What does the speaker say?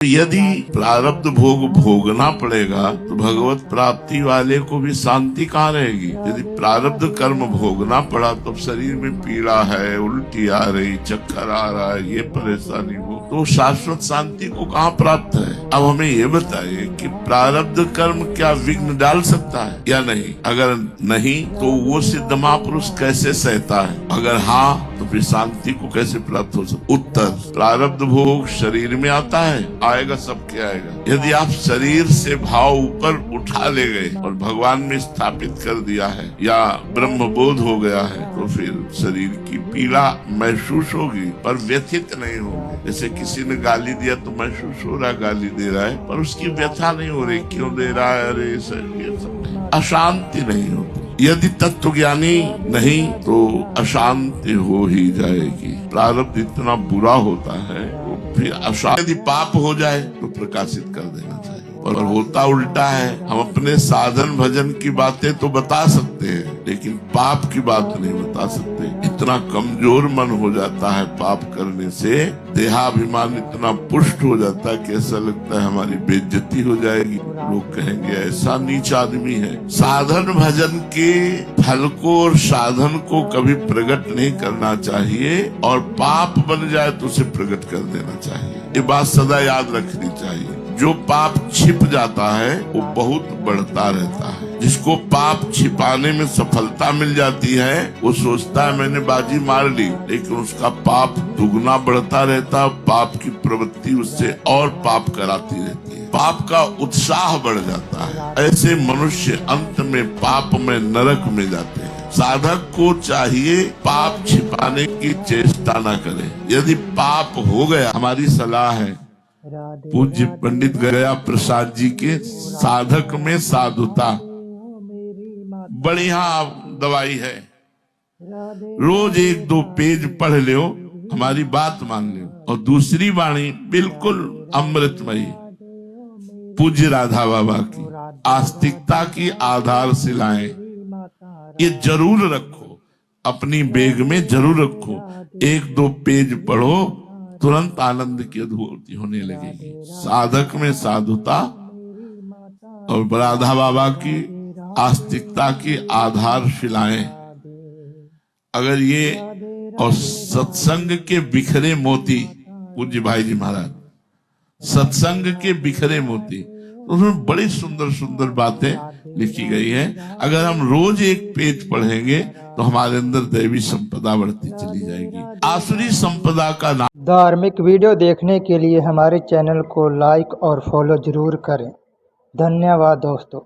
यदि प्रारब्ध भोग भोगना पड़ेगा तो भगवत प्राप्ति वाले को भी शांति कहाँ रहेगी। यदि प्रारब्ध कर्म भोगना पड़ा तो शरीर में पीड़ा है, उल्टी आ रही, चक्कर आ रहा है, ये परेशानी हो, तो शाश्वत शांति को कहाँ प्राप्त है। अब हमें ये बताइए कि प्रारब्ध कर्म क्या विघ्न डाल सकता है या नहीं। अगर नहीं तो वो सिद्ध महापुरुष कैसे सहता है, अगर हाँ तो फिर शांति को कैसे प्राप्त हो सकता। उत्तर, प्रारब्ध भोग शरीर में आता है, आएगा, सबके आएगा। यदि आप शरीर से भाव ऊपर उठा ले गए और भगवान में स्थापित कर दिया है या ब्रह्म बोध हो गया है तो फिर शरीर की पीड़ा महसूस होगी पर व्यथित नहीं होगी। जैसे किसी ने गाली दिया तो महसूस हो रहा गाली दे रहा है पर उसकी व्यथा नहीं हो रही, क्यों दे रहा है, अरे ये सब अशांति नहीं होती। यदि तत्व ज्ञानी नहीं तो अशांति हो ही जाएगी। प्रारब्ध इतना बुरा होता है तो फिर अशांति। यदि पाप हो जाए तो प्रकाशित कर देना चाहिए, और होता उल्टा है। हम अपने साधन भजन की बातें तो बता सकते हैं लेकिन पाप की बात नहीं बता सकते। इतना कमजोर मन हो जाता है पाप करने से, देहाभिमान इतना पुष्ट हो जाता है कि ऐसा लगता है हमारी बेइज्जती हो जाएगी, लोग कहेंगे ऐसा नीच आदमी है। साधन भजन के फल को और साधन को कभी प्रकट नहीं करना चाहिए और पाप बन जाए तो उसे प्रकट कर देना चाहिए। ये बात सदा याद रखनी चाहिए। जो पाप छिप जाता है वो बहुत बढ़ता रहता है। जिसको पाप छिपाने में सफलता मिल जाती है वो सोचता है मैंने बाजी मार ली, लेकिन उसका पाप दुगना बढ़ता रहता है। पाप की प्रवृत्ति उससे और पाप कराती रहती है, पाप का उत्साह बढ़ जाता है। ऐसे मनुष्य अंत में पाप में नरक में जाते हैं। साधक को चाहिए पाप छिपाने की चेष्टा न करे। यदि पाप हो गया, हमारी सलाह है पूज्य पंडित गया प्रसाद जी के साधक में साधुता बढ़िया दवाई है। रोज 1-2 पेज पढ़ लो, हमारी बात मान लो, और दूसरी वाणी बिल्कुल अमृतमयी पूज्य राधा बाबा की आस्तिकता की आधारशिलाएं ये जरूर रखो, अपनी बैग में जरूर रखो। 1-2 पेज पढ़ो, तुरंत आनंद की अनुभूति होने लगेगी। साधक में साधुता और राधा बाबा की आस्तिकता की आधारशिलाएं, अगर ये और सत्संग के बिखरे मोती, पूज्य भाई जी महाराज सत्संग के बिखरे मोती, उसमें बड़ी सुंदर सुंदर बातें लिखी गई है। अगर हम रोज 1 पेज पढ़ेंगे तो हमारे अंदर दैवी संपदा बढ़ती चली जाएगी। आसुरी संपदा का नाम। धार्मिक वीडियो देखने के लिए हमारे चैनल को लाइक और फॉलो जरूर करें। धन्यवाद दोस्तों।